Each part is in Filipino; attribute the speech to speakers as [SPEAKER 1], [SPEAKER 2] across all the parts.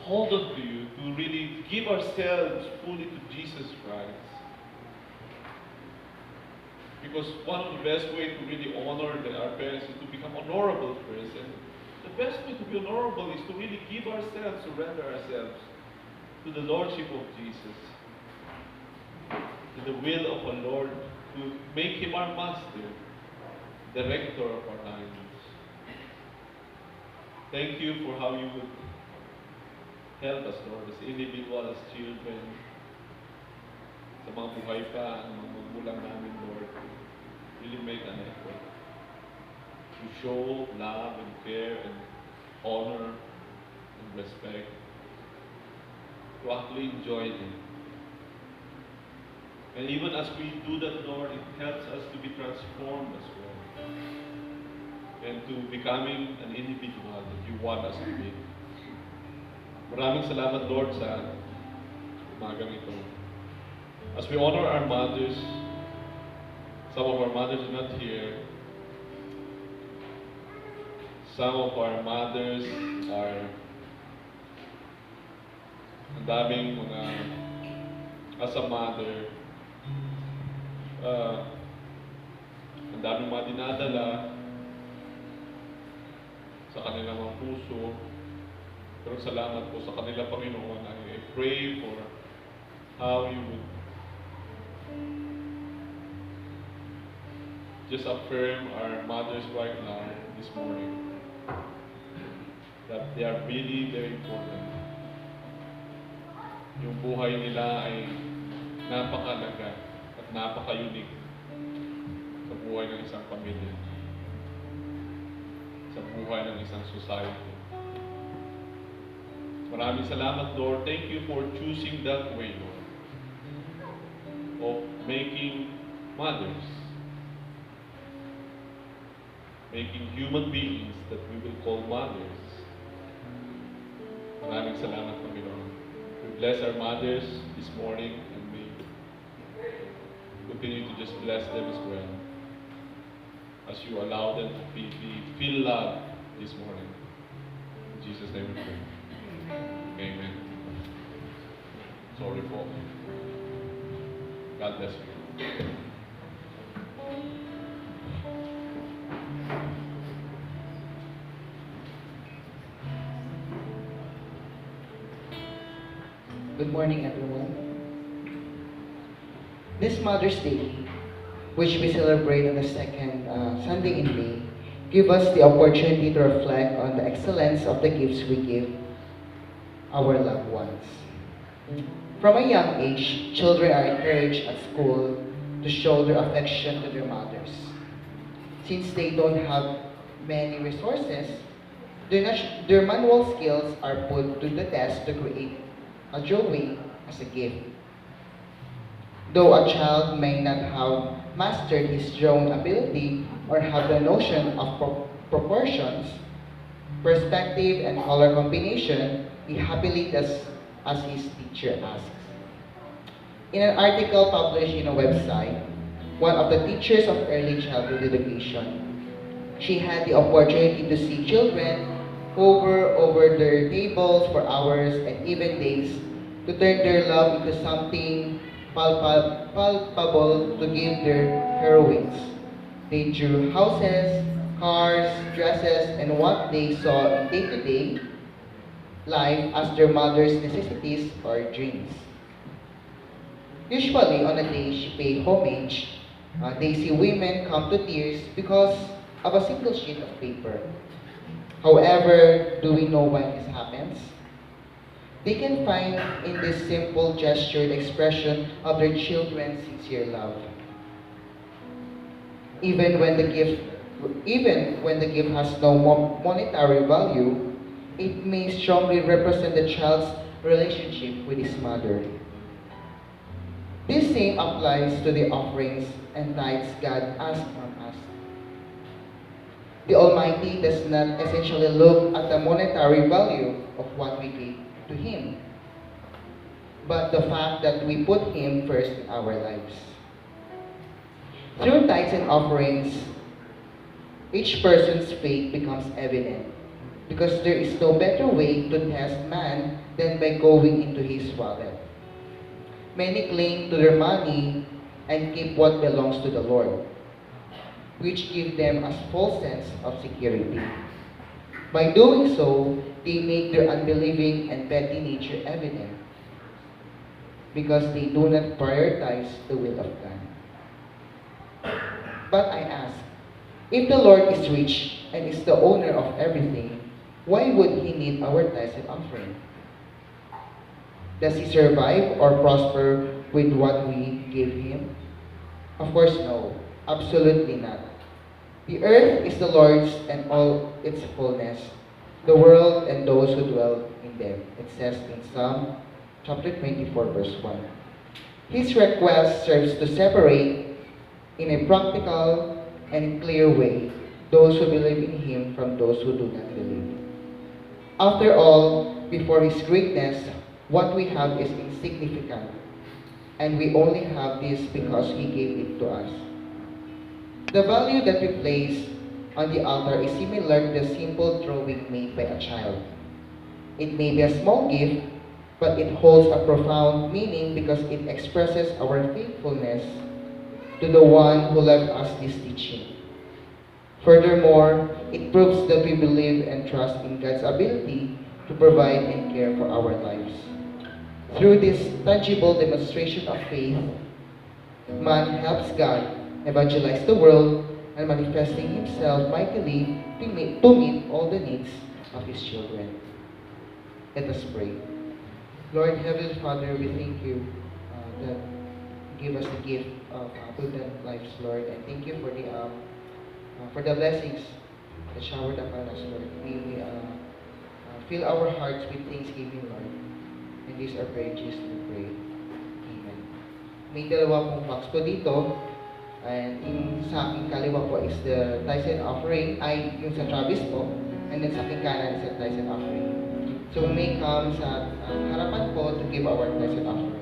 [SPEAKER 1] hold on to you, to really give ourselves fully to Jesus Christ. Because one of the best ways to really honor our parents is to become honorable first. And the best way to be honorable is to really give ourselves, surrender ourselves to the Lordship of Jesus, to the will of our Lord, to make Him our Master, Director of our lives. Thank you for how you would help us, Lord, as individual, as children, sa mga buhay pa, ang mga magulang namin, Lord, really make an effort to show love and care and honor and respect, to actually enjoy them. And even as we do that, Lord, it helps us to be transformed as well, and to becoming an individual that you want us to be. Maraming salamat, Lord, sa umagang ito. As we honor our mothers, some of our mothers are not here. Some of our mothers are ang daming mga as a mother, ang daming mga dinadala sa kanilang mga puso. Pero salamat po sa kanila, Panginoon. I pray for how you would just affirm our mothers right now this morning, that they are really very important. Yung buhay nila ay napakalaga at napaka-unique sa buhay ng isang pamilya, sa buhay ng isang society. Maraming salamat, Lord. Thank you for choosing that way, Lord, of making mothers, making human beings that we will call mothers. Maraming salamat, Panginoon. We bless our mothers this morning, and we continue to just bless them as well, as you allow them to feel love this morning. In Jesus' name we pray. Amen. Sorry po. God bless you.
[SPEAKER 2] Good morning, everyone. This Mother's Day, which we celebrate on the second Sunday in May, give us the opportunity to reflect on the excellence of the gifts we give our loved ones. From a young age, children are encouraged at school to show their affection to their mothers. Since they don't have many resources, their manual skills are put to the test to create a drawing as a gift. Though a child may not have mastered his drawing ability or have the notion of proportions, perspective, and color combination, he happily does as his teacher asks. In an article published in a website, one of the teachers of early childhood education, she had the opportunity to see children hover over their tables for hours and even days to turn their love into something palpable to give their heroines. They drew houses, cars, dresses, and what they saw in day-to-day life as their mother's necessities or dreams. Usually, on a day she paid homage, they see women come to tears because of a single sheet of paper. However, do we know why this happens? They can find in this simple gesture the expression of their children's sincere love. Even when the gift has no monetary value, it may strongly represent the child's relationship with his mother. This same applies to the offerings and tithes God asks from us. The Almighty does not essentially look at the monetary value of what we give to Him, but the fact that we put Him first in our lives. Through tithes and offerings, each person's faith becomes evident. because there is no better way to test man than by going into his wallet. Many cling to their money and keep what belongs to the Lord, which give them a false sense of security. By doing so, they make their unbelieving and petty nature evident because they do not prioritize the will of God. But I ask, if the Lord is rich and is the owner of everything, why would He need our tithes and offering? Does He survive or prosper with what we give Him? Of course, no. Absolutely not. The earth is the Lord's and all its fullness, the world and those who dwell in them. It says in Psalm chapter 24, verse 1. His request serves to separate in a practical and clear way those who believe in Him from those who do not believe. After all, before His greatness, what we have is insignificant, and we only have this because He gave it to us. The value that we place on the altar is similar to the simple drawing made by a child. It may be a small gift, but it holds a profound meaning because it expresses our faithfulness to the one who left us this teaching. Furthermore, it proves that we believe and trust in God's ability to provide and care for our lives. Through this tangible demonstration of faith, man helps God evangelize the world and manifesting Himself mightily to meet all the needs of His children. Let us pray. Lord, Heavenly Father, we thank You that you give us the gift of abundant lives, Lord. And thank You for the blessings that showered upon us, Lord. We fill our hearts with thanksgiving, Lord. And these are prayer, Jesus, we pray. Amen. May dalawa pong box po dito. And yung sa aking kaliwa po is the tithes and offering, ay yung sa Travis po. And then sa aking kanan is the tithes and offering. So we may come sa harapan po to give our tithes and offering.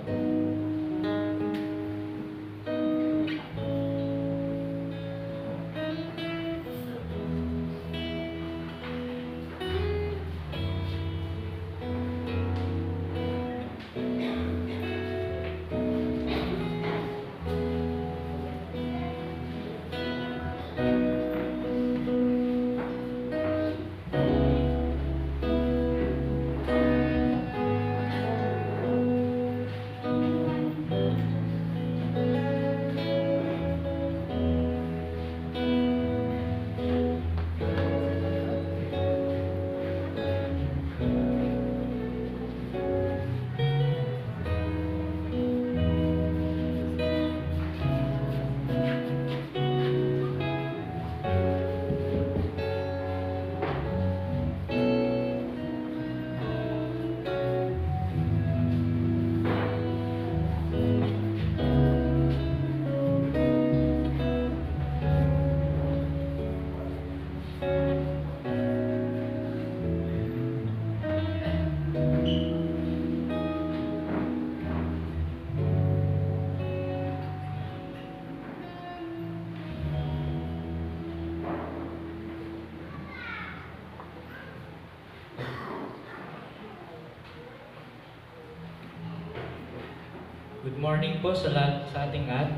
[SPEAKER 3] Good morning po sa ating lahat.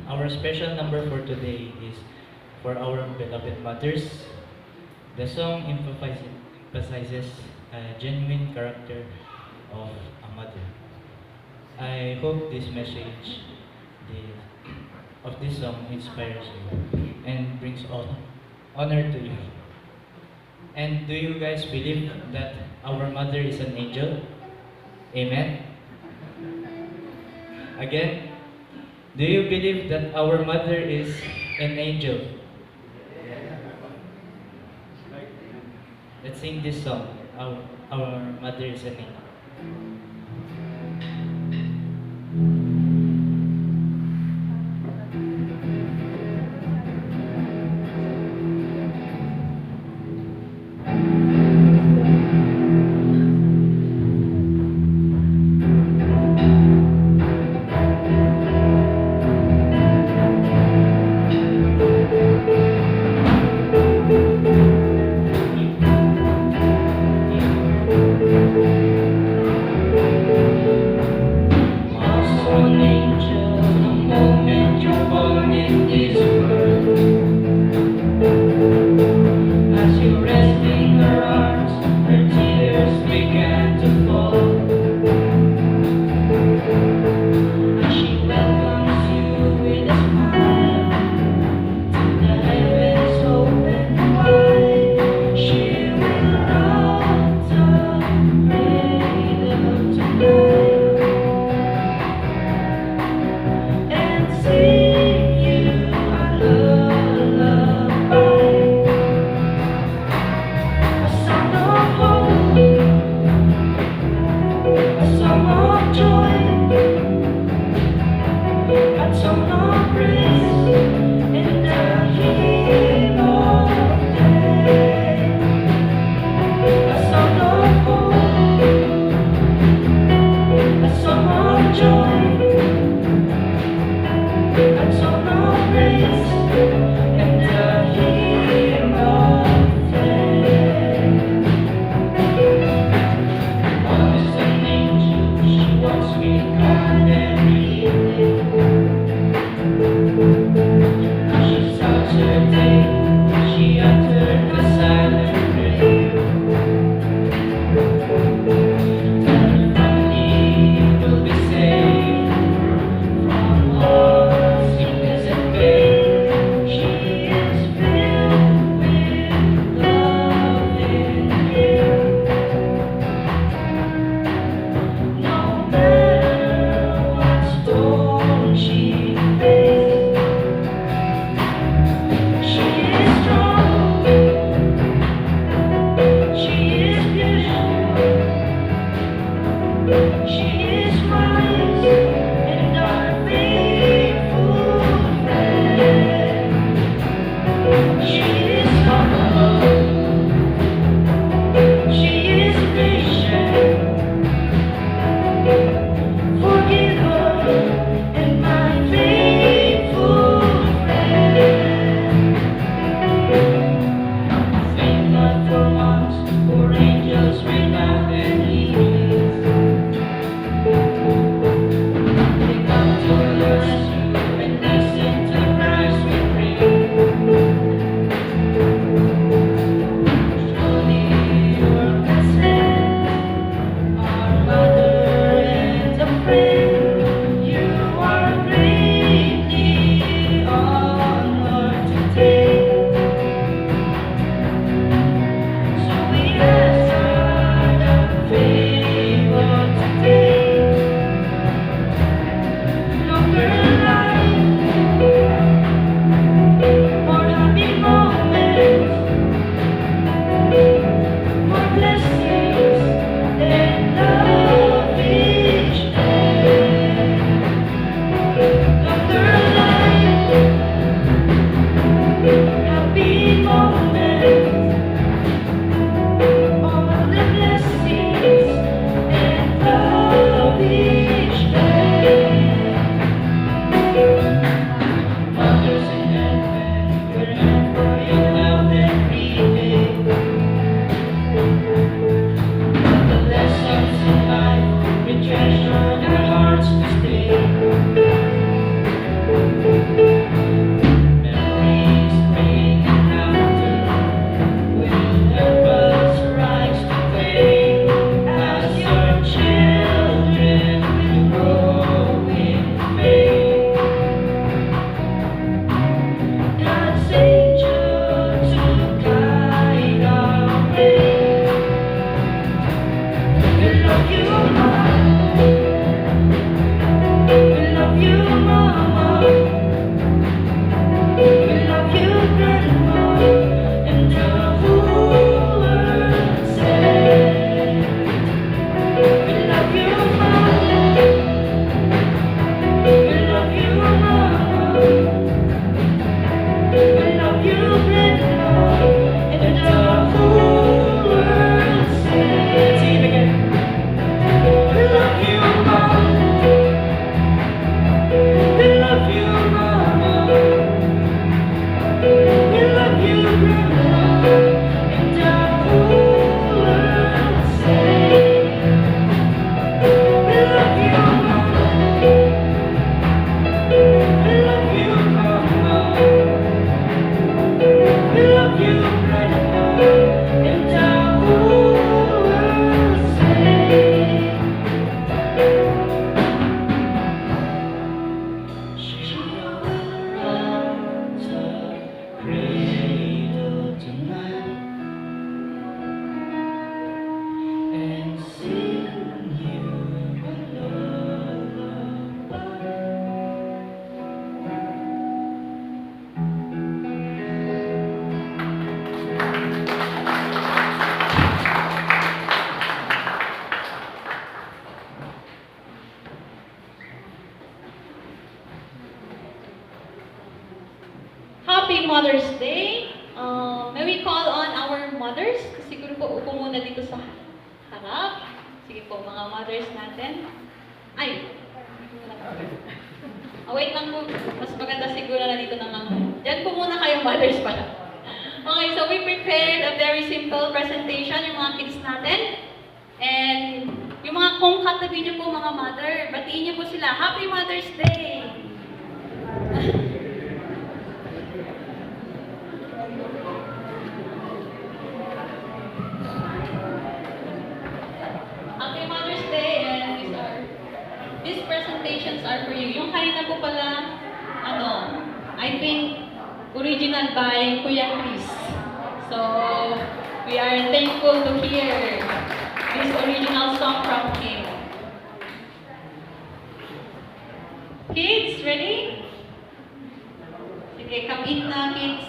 [SPEAKER 3] Our special number for today is for our beloved mothers. The song emphasizes a genuine character of a mother. I hope this message of this song inspires you and brings honor to you. And do you guys believe that our mother is an angel? Amen? Again, do you believe that our mother is an angel? Let's sing this song. Our mother is an angel.
[SPEAKER 4] siguro po upo muna dito sa harap. Sige po, mga mothers natin. Ay! Wait lang po. Mas maganda siguro na dito ng mga. Diyan po muna kayong mothers pala. Okay, so we prepared a very simple presentation, yung mga kids natin. And yung mga kung katabi niyo po mga mother, batiin niyo po sila. Happy Mother's Day! Happy Mother's Day, and these presentations are for you. Yung kanina po pala, I think, original by Kuya Chris. So, we are thankful to hear this original song from him. Kids, ready? Sige, come in na, kids.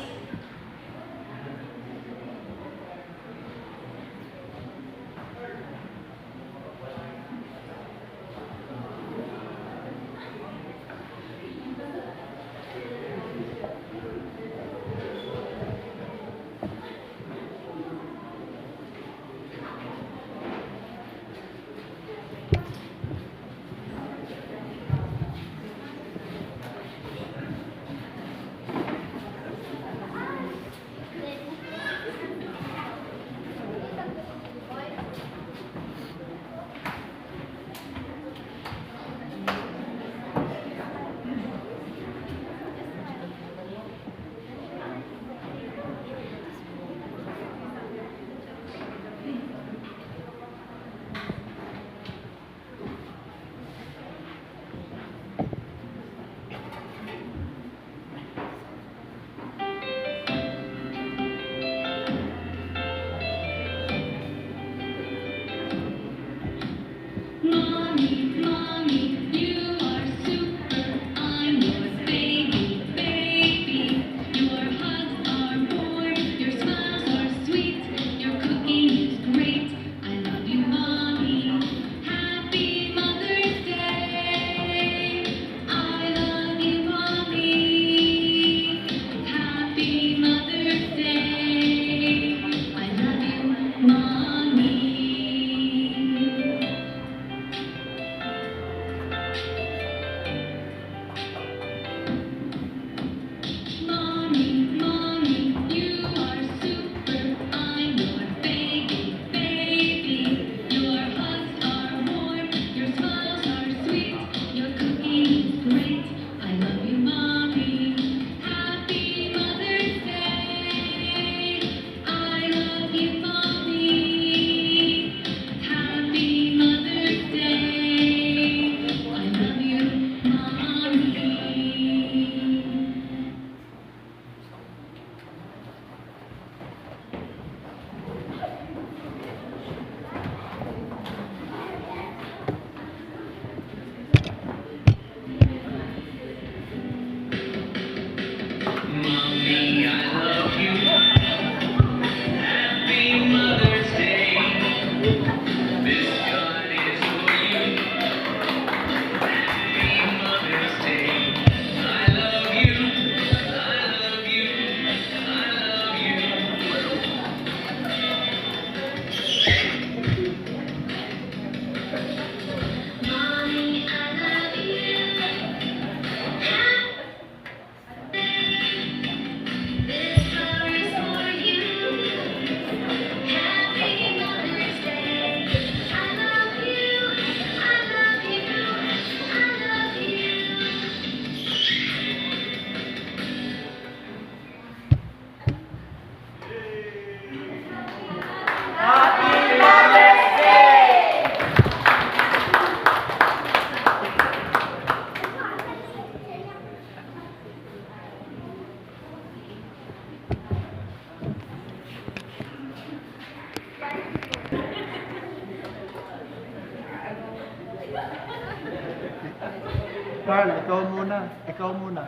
[SPEAKER 5] Carl, ikaw muna. Ikaw muna.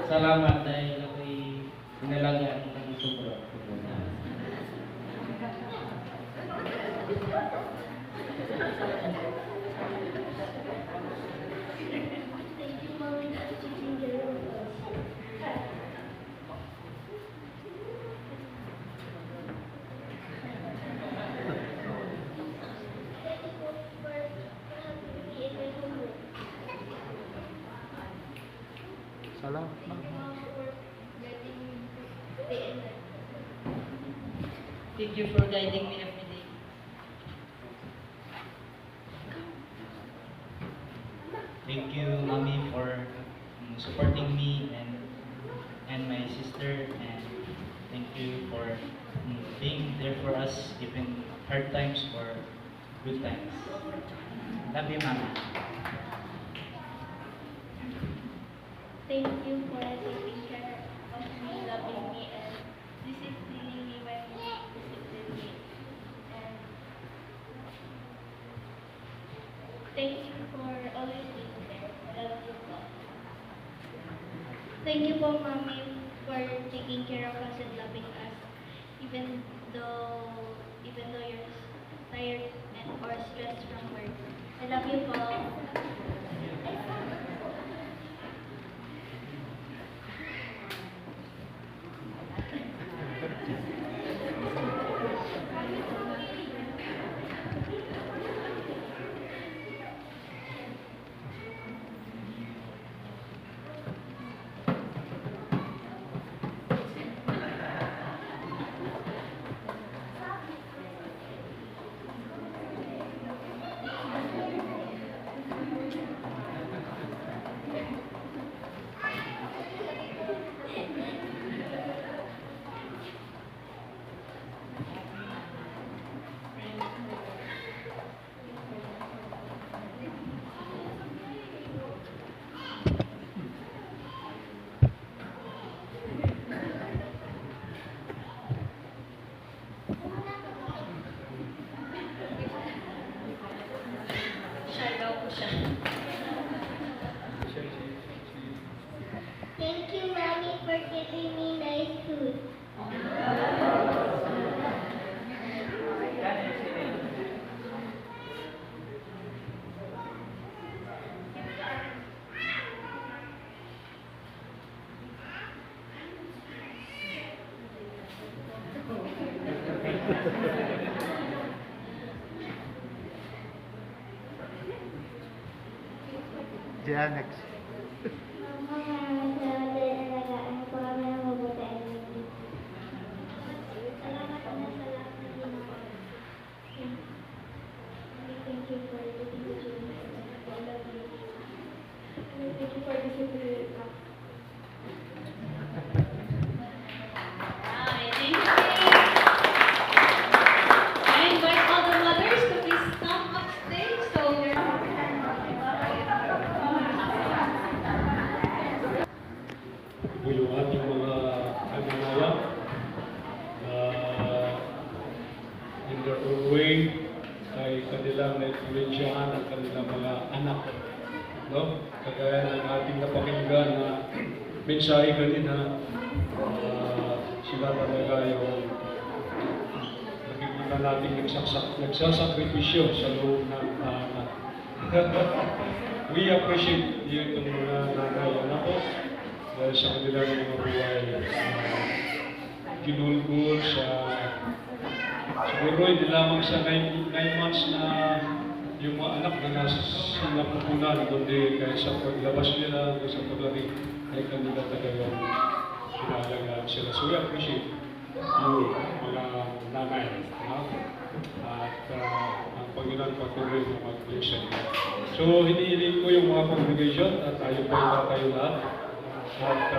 [SPEAKER 3] Salamat dahil ako'y pinalagyan ng sobra.
[SPEAKER 5] Salamat, ma'am.
[SPEAKER 4] Thank you for guiding me every day.
[SPEAKER 3] Thank you, Mommy, for supporting me and my sister, and thank you for being there for us, even hard times or good times. Love you, Mama.
[SPEAKER 6] Thank you for taking care of me, loving me, and disciplining me when you discipline me. And thank you for always being there. I love you po. Thank you po, Mommy, for taking care of us and loving us, even though you're tired and or stressed from work. I love you po.
[SPEAKER 4] Shy daw po siya.
[SPEAKER 6] Thank you, Mommy, for giving me nice food.
[SPEAKER 5] Janex.
[SPEAKER 6] Mama, maraming salamat dahil alagaan mo po kami ng mabuti. Salamat po na sa lahat na ginawa. Thank you for everything that you do. I love you. And thank you for disciplining us.
[SPEAKER 4] Hi, thank you. I invite all the mothers to please come upstage so they're
[SPEAKER 7] po yung ating mga kananayan na in their own way ay kanilang na-influensyahan ang kanilang mga anak. No? Kagaya ng ating napakinggan na mensahe kanina, sila talaga yung nakikita natin nagsasakripisyo sa loob ng tahanan. We appreciate yung mga nanay anak ko dahil sa kanilang mga buhay. Kinulgul sa siguro hindi lamang sa 9 months na yung mga anak na nasa sinapupunan, kundi kahit sa paglabas nila, sa paglari, ay kanila talagang pinalagaan sila. So we appreciate you, mga nanay. At ang Panginoon patuloy na mag-bless sa inyo. So hinihiling ko yung mga congregation at tayo pa tayo lahat. At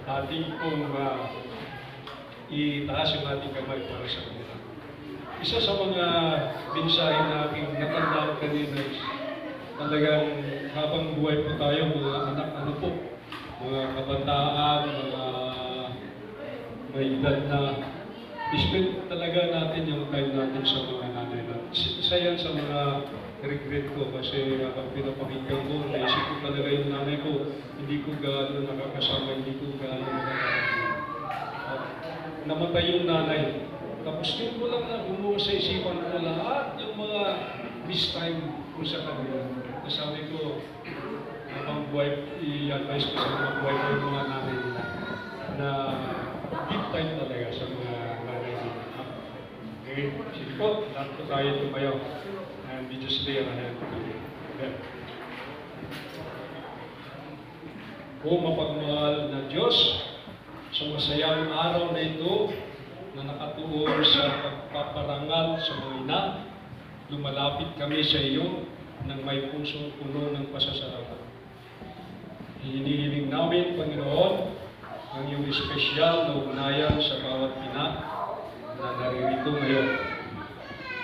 [SPEAKER 7] ating pong itaas yung ating kamay para sa kanila. Isa sa mga mensahe na aking natandaan kanina is talagang habang buhay po tayo, mga anak, ano po, mga kabataan, mga may edad na i-spend talaga natin yung time natin sa mga nanay natin. Isa yan sa mga regret ko kasi habang pinapakinggan ko, naisip ko talaga yung nanay ko, hindi ko gaano nakakasama, hindi ko gaano nakakasama. Namatay yung nanay. Tapos yun ko lang na bumuo sa isipan ko lahat yung mga miss time ko sa kanila. Sabi ko, habang buhay, i-advise ko sa mga buhay ko yung mga nanay nila na give time talaga sa mga nanay nila. Okay, sige po, lahat po tayo tumayo. And we just lay our hand to them. O mapagmahal na Diyos, sa masayang araw na ito na nakatuon sa pagpaparangal sa mga ina, lumalapit kami sa iyo ng may pusong puno ng pasasalamat. Hinihiling namin, Panginoon, ang iyong espesyal na ugnayan sa bawat ina na naririto ngayon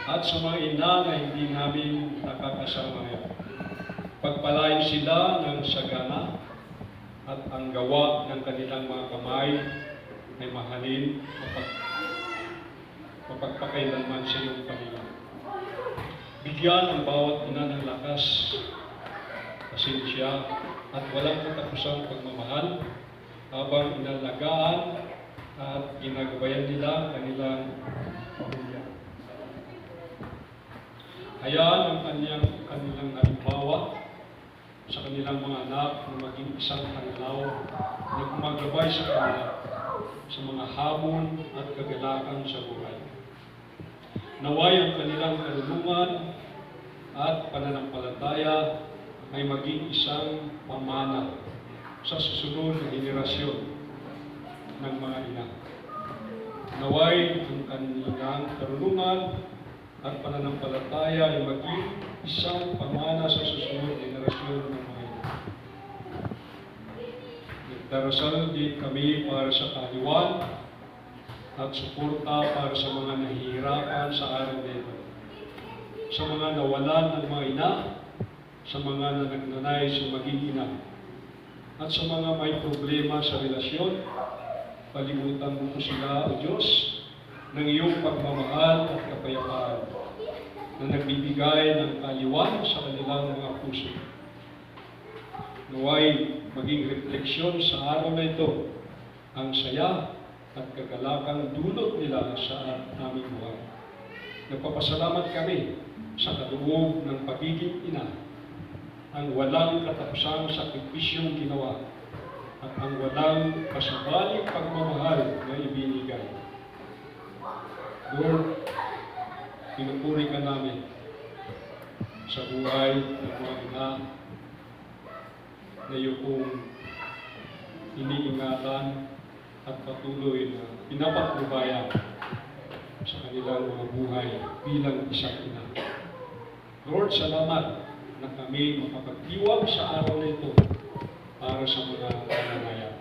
[SPEAKER 7] at sa mga ina na hindi namin nakakasama ngayon. Pagpalain sila ng sagana at ang gawa ng kanilang mga kamay ay mahalin mapagpakailanman sa iyong Panginoon. Bigyan ang bawat ina ng lakas, pasensya, at walang katapusang pagmamahal habang inalagaan at ginagabayan nila kanilang pamilya. Hayaan ang kanilang halimbawa sa kanilang mga anak na maging isang pananaw na gumagabay sa kanila sa mga hamon at kagalakan sa buhay. Naway ang kanilang karunungan at pananampalataya ay maging isang pamana sa susunod na henerasyon ng mga ina. Naway ang kanilang karunungan at pananampalataya ay maging isang pamana sa susunod na henerasyon ng mga ina. Nagdarasal din kami para sa kaliwan at suporta para sa mga nahihirapan sa araw nito. Sa mga nawalan ng mga ina, sa mga nagnanay sa maging ina, at sa mga may problema sa relasyon, palimutan mo po sila, O Diyos, ng iyong pagmamahal at kapayapaan na nagbibigay ng kaliwan sa kanilang mga puso. Naway maging refleksyon sa araw na ito ang saya at kagalakang dulot nila sa aming buhay. Nagpapasalamat kami sa kaloob ng pagiging ina, ang walang katapusang sakripisyong ginawa at ang walang kasubaling pagmamahal na ibinigay. Lord, pinupuri ka namin sa buhay ng mga ina na iyong iniingatan at patuloy na pinapatnubayan sa kanilang mga buhay bilang isang ina. Lord, salamat na kami makapagdiwag sa araw na ito para sa mga nananayan.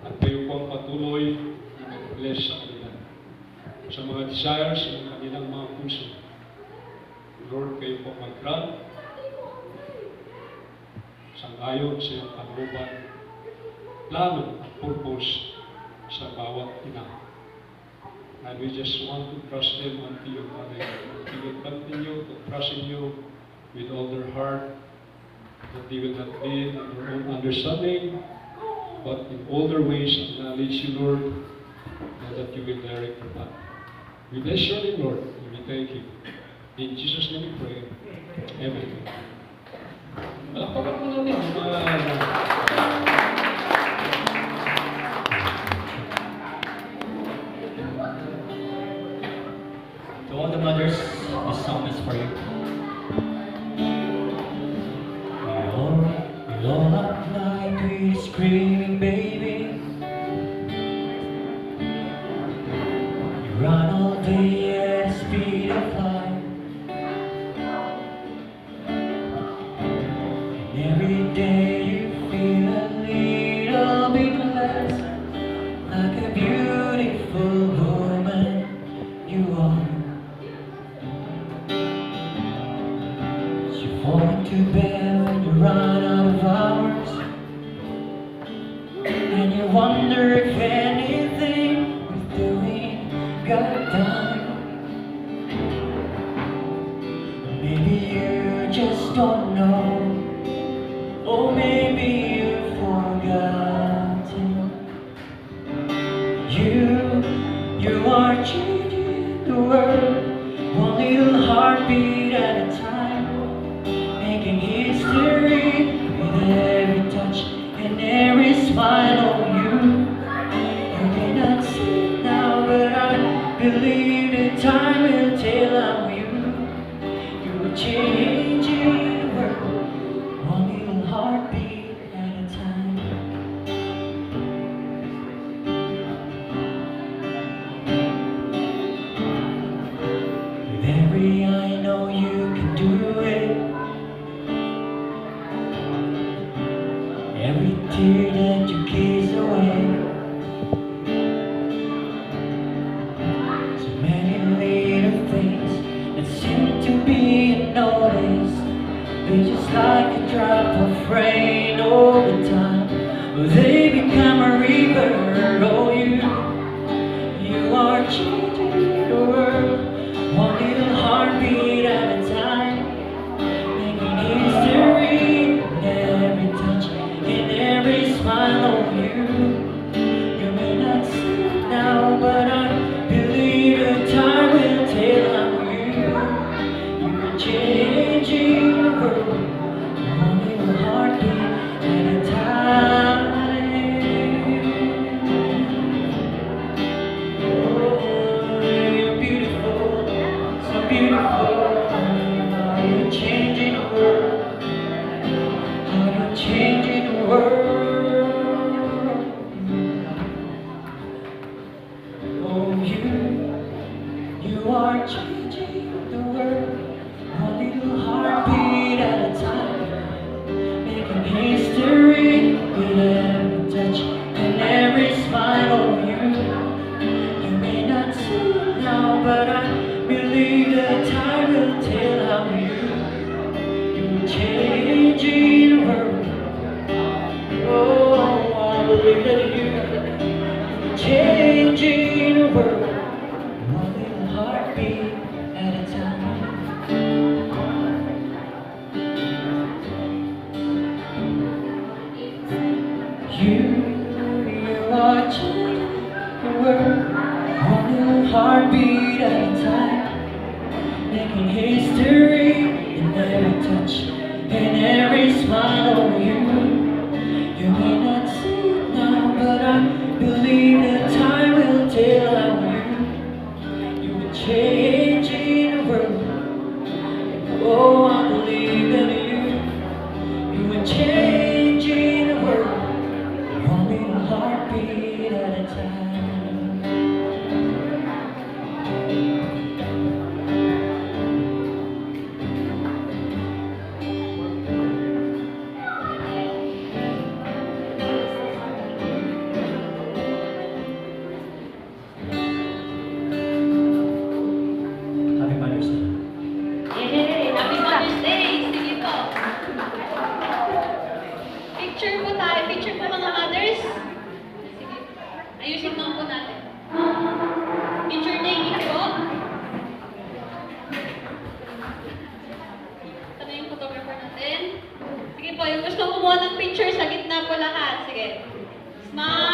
[SPEAKER 7] At kayo pong patuloy na mag-bless sa kanila. Sa mga desires ng kanilang mga puso. Lord, kayo pong mag-grant sangayon sa iyong kalooban, plano at purpose sa bawat ina. And we just want to trust them unto you, Father. We will continue to trust in you with all their heart, that they will not lean on their own understanding, but in all their ways acknowledge you, Lord, and that you will direct their path. We bless your name, Lord, and we thank you. In Jesus' name we pray. Amen. Palakpakan po natin.
[SPEAKER 3] To all the mothers, this song is for you. We all at night we screaming, baby. You run all day at the speed of light. And every day you feel a little bit less like a beautiful woman you are. You fall into bed when you run out of hours, and you wonder if anything worth doing got done. Maybe you just don't know, or maybe you've forgotten. You are changing the world, one little heartbeat at a time, making history with every touch and every smile on you. You may not see it now, but I believe that time will tell on you. You are changing the world, one little heartbeat at a time.
[SPEAKER 8] days that seem to be unnoticed. They just like a drop of rain over time. They become a river. Oh, you are changing the world, one little heartbeat at a time, making history in every touch, in every smile of you. You may not see it now, but I believe the time will tell on you. You are changing the world, one little heartbeat at a time. Oh, you're beautiful, so beautiful. How you're changing the world, how you're changing the world. Oh, you are changing the world, one little heartbeat at a time, making history with every touch and every smile of you. You may not see it now, but I believe that time will tell how you're changing the world. Oh, I believe that you're changing the world, one little heartbeat at a time. You are changing the world, one little heartbeat at a time, making history in every touch, in every smile of you. You may not see it now, but I believe that time will tell how you are changing the world. Oh, I believe that you are changing the world, one little heartbeat at a time. Happy Mother's Day.
[SPEAKER 4] Yay! Happy Mother's Day! Sige po. Picture po tayo. Picture po mga mothers. Sige. Ayusin lang po natin. Picture taking po. Ito na yung photographer natin. Sige po, yung gusto kumuha ng picture sa gitna po lahat. Sige. Smile.